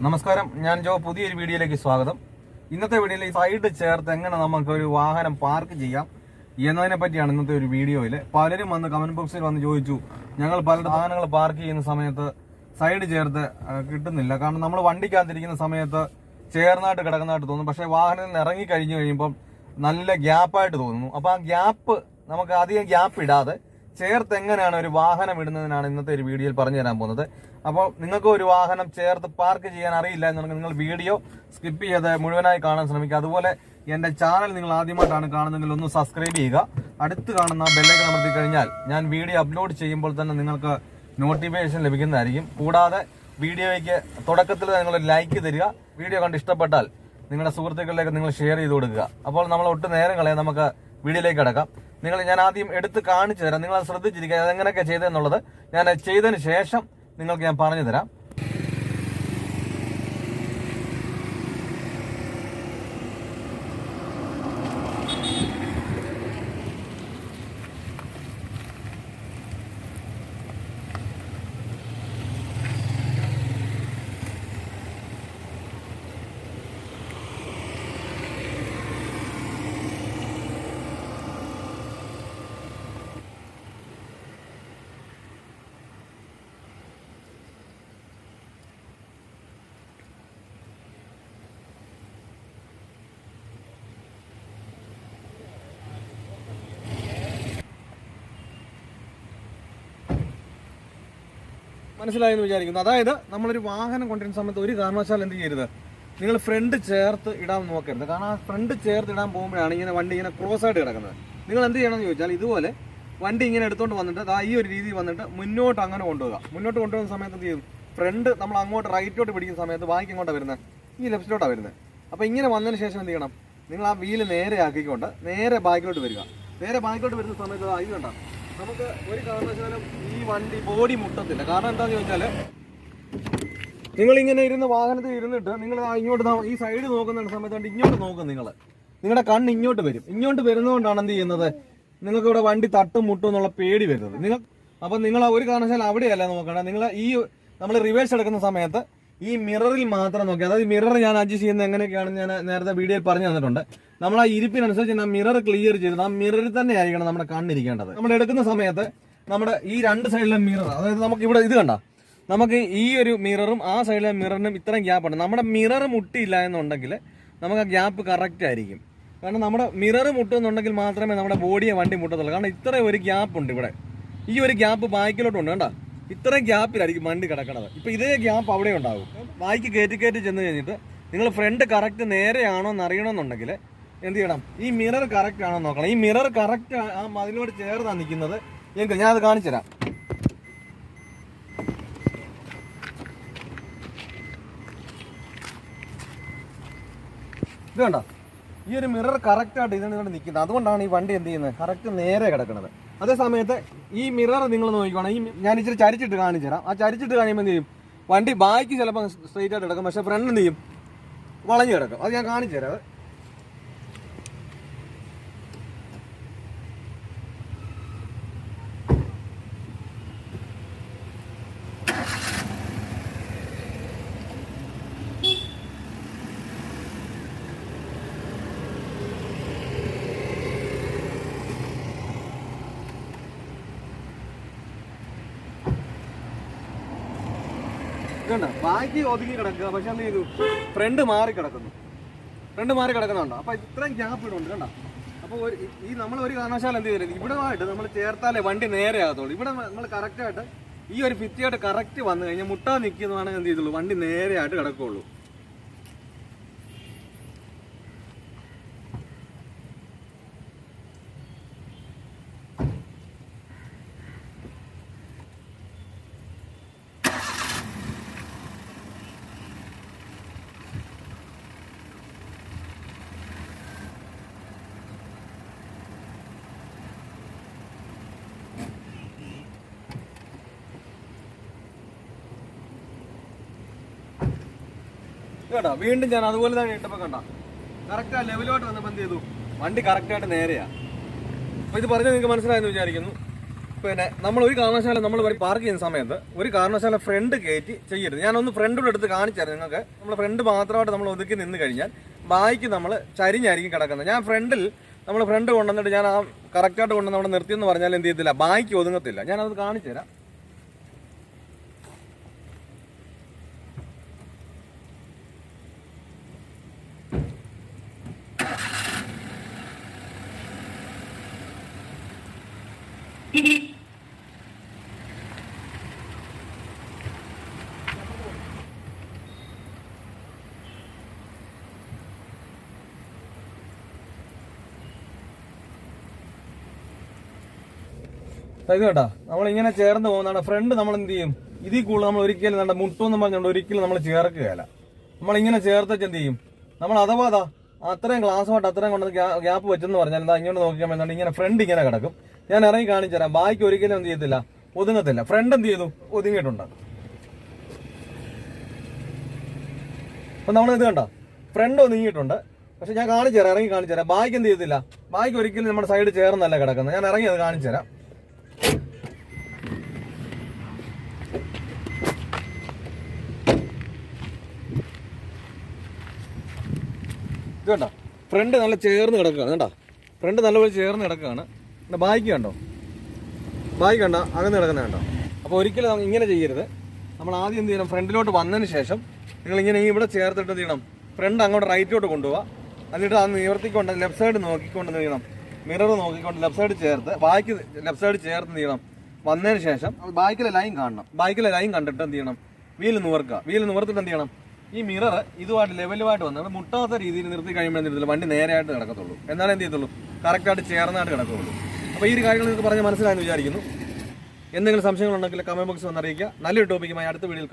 നമസ്കാരം, ഞാൻ ജോ. പുതിയൊരു വീഡിയോയിലേക്ക് സ്വാഗതം. ഇന്നത്തെ വീഡിയോയിൽ സൈഡ് ചേർത്ത് എങ്ങനെ നമുക്ക് ഒരു വാഹനം പാർക്ക് ചെയ്യാം എന്നതിനെ പറ്റിയാണ് ഇന്നത്തെ ഒരു വീഡിയോയിൽ. പലരും വന്ന് കമന്റ് ബോക്സിൽ വന്ന് ചോദിച്ചു, ഞങ്ങൾ പല വാഹനങ്ങൾ പാർക്ക് ചെയ്യുന്ന സമയത്ത് സൈഡ് ചേർത്ത് കിട്ടുന്നില്ല. കാരണം നമ്മൾ വണ്ടിക്കകത്തിരിക്കുന്ന സമയത്ത് ചേർന്നായിട്ട് കിടക്കുന്നതായിട്ട് തോന്നും, പക്ഷേ വാഹനത്തിൽ ഇറങ്ങി കഴിഞ്ഞു കഴിയുമ്പം നല്ല ഗ്യാപ്പായിട്ട് തോന്നുന്നു. അപ്പോൾ ആ ഗ്യാപ്പ് നമുക്ക് അധികം ഗ്യാപ്പ് ഇടാതെ ചേർത്ത് എങ്ങനെയാണ് ഒരു വാഹനം ഇടുന്നതിനാണ് ഇന്നത്തെ ഒരു വീഡിയോയിൽ പറഞ്ഞു തരാൻ പോകുന്നത്. അപ്പോൾ നിങ്ങൾക്ക് ഒരു വാഹനം ചേർത്ത് പാർക്ക് ചെയ്യാൻ അറിയില്ല എന്നുണ്ടെങ്കിൽ നിങ്ങൾ വീഡിയോ സ്കിപ്പ് ചെയ്ത് മുഴുവനായി കാണാൻ ശ്രമിക്കുക. അതുപോലെ എൻ്റെ ചാനൽ നിങ്ങൾ ആദ്യമായിട്ടാണ് കാണുന്നതെങ്കിൽ ഒന്ന് സബ്സ്ക്രൈബ് ചെയ്യുക. അടുത്ത് കാണുന്ന ബെല്ലൈക്കൺ അമർത്തി കഴിഞ്ഞാൽ ഞാൻ വീഡിയോ അപ്ലോഡ് ചെയ്യുമ്പോൾ തന്നെ നിങ്ങൾക്ക് നോട്ടിഫിക്കേഷൻ ലഭിക്കുന്നതായിരിക്കും. കൂടാതെ വീഡിയോയ്ക്ക് തുടക്കത്തിൽ നിങ്ങളൊരു ലൈക്ക് തരിക. വീഡിയോ കണ്ട് ഇഷ്ടപ്പെട്ടാൽ നിങ്ങളുടെ സുഹൃത്തുക്കളിലേക്ക് നിങ്ങൾ ഷെയർ ചെയ്ത് കൊടുക്കുക. അപ്പോൾ നമ്മൾ ഒട്ടും നേരം കളയാൻ നമുക്ക് വീഡിയോയിലേക്ക് കിടക്കാം. ഞാൻ ആദ്യം എടുത്ത് കാണിച്ചു തരാം. നിങ്ങൾ അത് ശ്രദ്ധിച്ചിരിക്കുക. അതെങ്ങനെയൊക്കെ ചെയ്തതെന്നുള്ളത് ഞാൻ ചെയ്തതിന് ശേഷം നിങ്ങൾക്ക് ഞാൻ പറഞ്ഞു തരാം. മനസ്സിലായെന്ന് വിചാരിക്കുന്നു. അതായത് നമ്മളൊരു വാഹനം കൊണ്ടുവരുന്ന സമയത്ത് ഒരു കാരണവശാൽ എന്ത് ചെയ്യരുത്, നിങ്ങൾ ഫ്രണ്ട് ചേർത്ത് ഇടാൻ നോക്കരുത്. കാരണം ആ ഫ്രണ്ട് ചേർത്ത് ഇടാൻ പോകുമ്പോഴാണ് ഇങ്ങനെ വണ്ടി ഇങ്ങനെ ക്രോസ് ആയിട്ട് കിടക്കുന്നത്. നിങ്ങൾ എന്ത് ചെയ്യണമെന്ന് ചോദിച്ചാൽ, ഇതുപോലെ വണ്ടി ഇങ്ങനെ എടുത്തുകൊണ്ട് വന്നിട്ട് ഈ ഒരു രീതി വന്നിട്ട് മുന്നോട്ട് അങ്ങനെ കൊണ്ടുപോകുക. മുന്നോട്ട് കൊണ്ടുപോകുന്ന സമയത്ത് എന്ത് ചെയ്യും, ഫ്രണ്ട് നമ്മൾ അങ്ങോട്ട് റൈറ്റോട്ട് പിടിക്കുന്ന സമയത്ത് ബാക്കി ഇങ്ങോട്ടാണ് വരുന്നത്, ഈ ലെഫ്റ്റിലോട്ടാണ് വരുന്നത്. അപ്പോൾ ഇങ്ങനെ വന്നതിന് ശേഷം എന്ത് ചെയ്യണം, നിങ്ങൾ ആ വീല് നേരെ ആക്കിക്കൊണ്ട് നേരെ ബാക്കിലോട്ട് വരിക. നേരെ ബാക്കിലോട്ട് വരുന്ന സമയത്ത് ഇത് കണ്ട, നമുക്ക് ഒരു കാരണവശാലും ഈ വണ്ടി ബോഡി മുട്ടത്തില്ല. കാരണം എന്താണെന്ന് ചോദിച്ചാൽ, നിങ്ങളിങ്ങനെ ഇരുന്ന് വാഹനത്തിൽ ഇരുന്നിട്ട് നിങ്ങൾ ഇങ്ങോട്ട് ഈ സൈഡ് നോക്കുന്ന സമയത്ത് ഇങ്ങോട്ട് നോക്കും, നിങ്ങളുടെ കണ്ണ് ഇങ്ങോട്ട് വരും. ഇങ്ങോട്ട് വരുന്നതുകൊണ്ടാണ് എന്ത് ചെയ്യുന്നത്, നിങ്ങൾക്ക് ഇവിടെ വണ്ടി തട്ടും മുട്ടും എന്നുള്ള പേടി വരുന്നത്. അപ്പം നിങ്ങൾ ഒരു കാരണവശാലും അവിടെയല്ല നോക്കണം. നിങ്ങൾ നമ്മൾ റിവേഴ്സ് എടുക്കുന്ന സമയത്ത് ഈ മിററിൽ മാത്രം നോക്കി. അതായത് മിറർ ഞാൻ അഡ്ജസ്റ്റ് ചെയ്യുന്നത് എങ്ങനെയൊക്കെയാണ് ഞാൻ നേരത്തെ വീഡിയോയിൽ പറഞ്ഞു തന്നിട്ടുണ്ട്. നമ്മൾ ആ ഇരിപ്പിനനുസരിച്ച് ആ മിറർ ക്ലിയർ ചെയ്തിട്ട് ആ മിററിൽ തന്നെ ആയിരിക്കണം നമ്മുടെ കണ്ണിരിക്കേണ്ടത്. നമ്മൾ എടുക്കുന്ന സമയത്ത് നമ്മുടെ ഈ രണ്ട് സൈഡിലെ മിറർ, അതായത് നമുക്ക് ഇവിടെ ഇത് കണ്ട, നമുക്ക് ഈ ഒരു മിററും ആ സൈഡിലെ മിററിനും ഇത്രയും ഗ്യാപ്പുണ്ട്. നമ്മുടെ മിറർ മുട്ടിയില്ല എന്നുണ്ടെങ്കിൽ നമുക്ക് ആ ഗ്യാപ്പ് കറക്റ്റ് ആയിരിക്കും. കാരണം നമ്മുടെ മിറർ മുട്ടുന്നുണ്ടെങ്കിൽ മാത്രമേ നമ്മുടെ ബോഡിയെ വണ്ടി മുട്ടത്തുള്ളൂ. കാരണം ഇത്രയും ഒരു ഗ്യാപ്പ് ഉണ്ട് ഇവിടെ. ഈ ഒരു ഗ്യാപ്പ് ബാക്കിലോട്ടുണ്ട്, കണ്ട, ഇത്രയും ഗ്യാപ്പിലായിരിക്കും വണ്ടി കിടക്കണത്. ഇപ്പം ഇതേ ഗ്യാപ്പ് അവിടെ ഉണ്ടാവും. ബാക്കി കയറ്റി ചെന്ന് കഴിഞ്ഞിട്ട് നിങ്ങൾ ഫ്രണ്ട് കറക്റ്റ് നേരെയാണോ എന്ന് അറിയണമെന്നുണ്ടെങ്കിൽ എന്ത് ചെയ്യണം, ഈ മിറർ കറക്റ്റ് ആണോ നോക്കണം. ഈ മിറർ കറക്റ്റ് ആ മതിലോട് ചേർന്നാണ് നിൽക്കുന്നത്. ഞാൻ അത് കാണിച്ചു തരാം. ഇത് കണ്ടോ, ഈ ഒരു മിറർ കറക്റ്റായിട്ട് ഇതിനോട് നിൽക്കുന്നത്. അതുകൊണ്ടാണ് ഈ വണ്ടി എന്ത് ചെയ്യുന്നത്, കറക്റ്റ് നേരെ കിടക്കുന്നത്. അതേ സമയത്ത് ഈ മിറർ നിങ്ങൾ നോക്കിക്കോണം. ഞാൻ ഇച്ചിരി ചരിച്ചിട്ട് കാണിച്ചു തരാം. ആ ചരിച്ചിട്ട് കഴിയുമ്പോൾ എന്ത് ചെയ്യും, വണ്ടി ബാക്ക് ചിലപ്പോൾ സ്ട്രെയിറ്റ് ആയിട്ട് കിടക്കും, പക്ഷെ ഫ്രണ്ട് എന്ത് ചെയ്യും, വളഞ്ഞു കിടക്കും. അത് ഞാൻ കാണിച്ചു തരാം. ബാക്കി ഒതുങ്ങി കിടക്കുക, പക്ഷെ എന്ത് ചെയ്തു, ഫ്രണ്ട് മാറി കിടക്കുന്നുണ്ടോ. അപ്പൊ ഇത്രയും ഗ്യാപ്പ് ഇടുന്നുണ്ട്, കണ്ട. അപ്പോൾ ഈ നമ്മൾ ഒരു കാരണവശാലും എന്ത് ചെയ്യരുത്, ഇവിടെ ആയിട്ട് നമ്മൾ ചേർത്താലേ വണ്ടി നേരെ ആകത്തുള്ളൂ. ഇവിടെ നമ്മൾ കറക്റ്റായിട്ട് ഈ ഒരു ഭിത്തിയായിട്ട് കറക്റ്റ് വന്നു കഴിഞ്ഞാൽ മുട്ടാ നിൽക്കുന്നതാണെങ്കിൽ എന്ത് ചെയ്തുള്ളൂ, വണ്ടി നേരെ ആയിട്ട് കിടക്കുള്ളൂ. കേട്ടോ, വീണ്ടും ഞാൻ അതുപോലെ തന്നെ ഇട്ടപ്പോൾ കണ്ട, കറക്റ്റ് ആ ലെവലോട്ട് വന്നപ്പോൾ എന്ത് ചെയ്തു, വണ്ടി കറക്റ്റായിട്ട് നേരെയാണ്. അപ്പോൾ ഇത് പറഞ്ഞാൽ നിങ്ങൾക്ക് മനസ്സിലായെന്ന് വിചാരിക്കുന്നു. പിന്നെ നമ്മൾ ഒരു കാരണവശാലും നമ്മൾ പാർക്ക് ചെയ്യുന്ന സമയത്ത് ഒരു കാരണവശാലും ഫ്രണ്ട് കയറ്റി ചെയ്യരുത്. ഞാനൊന്ന് ഫ്രണ്ടിലൂടെ എടുത്ത് കാണിച്ചായിരുന്നു നിങ്ങൾക്ക്. നമ്മൾ ഫ്രണ്ട് മാത്രമായിട്ട് നമ്മൾ ഒതുക്കി നിന്ന് കഴിഞ്ഞാൽ ബായ്ക്ക് നമ്മൾ ചരിഞ്ഞായിരിക്കും കിടക്കുന്നത്. ഞാൻ നമ്മൾ ഫ്രണ്ട് കൊണ്ടുവന്നിട്ട് ഞാൻ ആ കറക്റ്റായിട്ട് കൊണ്ടുവന്ന് അവിടെ നിർത്തിയെന്ന് പറഞ്ഞാൽ എന്ത് ചെയ്യത്തില്ല, ബായ്ക്ക് ഒതുങ്ങത്തില്ല. ഞാനത് കാണിച്ചു തരാം. ഇത് കേട്ടാ, നമ്മളിങ്ങനെ ചേർന്ന് പോകുന്നതാണ്. ഫ്രണ്ട് നമ്മൾ എന്ത് ചെയ്യും, ഇതിൽ കൂടുതൽ നമ്മൾ ഒരിക്കലും നമ്മുടെ മുട്ടൊന്നും പറഞ്ഞുകൊണ്ട് ഒരിക്കലും നമ്മൾ ചേർക്കുകയല്ല. നമ്മളിങ്ങനെ ചേർത്തിട്ട് എന്ത് ചെയ്യും, നമ്മൾ അഥവാ അത്രയും ഗ്ലാസ്സുമായിട്ട് അത്രയും കൊണ്ട് ഗ്യാപ്പ് വെച്ചെന്ന് പറഞ്ഞാൽ എന്താ ഇങ്ങോട്ട് നോക്കിയാൽ മതി. ഇങ്ങനെ ഫ്രണ്ട് ഇങ്ങനെ കിടക്കും. ഞാൻ ഇറങ്ങി കാണിച്ചു തരാം. ബായ്ക്ക് ഒരിക്കലും എന്ത് ചെയ്യത്തില്ല, ഒതുങ്ങത്തില്ല. ഫ്രണ്ട് എന്ത് ചെയ്തു, ഒതുങ്ങിയിട്ടുണ്ട്. അപ്പൊ നമ്മൾ ഇത് കണ്ട ഫ്രണ്ട് ഒതുങ്ങിയിട്ടുണ്ട്. പക്ഷെ ഞാൻ കാണിച്ചു തരാം, ഇറങ്ങി കാണിച്ചു തരാം. ബായ്ക്ക് എന്ത് ചെയ്യത്തില്ല, ബായ്ക്ക് ഒരിക്കലും നമ്മുടെ സൈഡ് ചേർന്നല്ല കിടക്കുന്നത്. ഞാൻ ഇറങ്ങി അത് കാണിച്ചു തരാം. ഇത് കണ്ടോ, ഫ്രണ്ട് നല്ല ചേർന്ന് കിടക്കുകയാണ്. കണ്ടോ, ഫ്രണ്ട് നല്ലപോലെ ചേർന്ന് കിടക്കുകയാണ്. ബായ്ക്ക് കണ്ടോ, ബായ്ക്ക് കണ്ടോ അകന്ന് കിടക്കുന്നത് കണ്ടോ. അപ്പോൾ ഒരിക്കലും ഇങ്ങനെ ചെയ്യരുത്. നമ്മൾ ആദ്യം എന്ത് ചെയ്യണം, ഫ്രണ്ടിലോട്ട് വന്നതിന് ശേഷം നിങ്ങളിങ്ങനെ ഇവിടെ ചേർത്തിട്ട് എന്ത് ചെയ്യണം, ഫ്രണ്ട് അങ്ങോട്ട് റൈറ്റിലോട്ട് കൊണ്ടുപോവുക. എന്നിട്ട് അത് നിവർത്തിക്കൊണ്ട് ലെഫ്റ്റ് സൈഡ് നോക്കിക്കൊണ്ട് എന്ത് ചെയ്യണം, മിറർ നോക്കിക്കൊണ്ട് ലെഫ്റ്റ് സൈഡ് ചേർത്ത് ബായ്ക്ക് ലെഫ്റ്റ് സൈഡ് ചേർത്ത് എന്ത് ചെയ്യണം, വന്നതിന് ശേഷം ബായ്ക്കിലെ ലൈൻ കാണണം. ബായ്ക്കിലെ ലൈൻ കണ്ടിട്ട് എന്ത് ചെയ്യണം, വീല് നിവർക്കുക. വീല് നിവർത്തിട്ട് എന്ത് ചെയ്യണം, ഈ മിറർ ഇതുമായിട്ട് ലെവലുമായിട്ട് വന്നാൽ മുട്ടാത്ത രീതിയിൽ നിർത്തി കഴിയുമ്പോൾ വണ്ടി നേരെയായിട്ട് കിടക്കത്തുള്ളൂ. എന്നാലും എന്ത് ചെയ്യത്തുള്ളൂ, കറക്റ്റായിട്ട് ചേർന്നായിട്ട് കിടക്കുകയുള്ളൂ. അപ്പോൾ ഈ ഒരു കാര്യങ്ങൾ നിങ്ങൾക്ക് പറഞ്ഞ് മനസ്സിലായെന്ന് വിചാരിക്കുന്നു. എന്തെങ്കിലും സംശയങ്ങളുണ്ടെങ്കിൽ കമന്റ് ബോക്സിൽ വന്ന് അറിയിക്കുക. നല്ലൊരു ടോപ്പിക്കുമായി അടുത്ത വീഡിയോയിൽ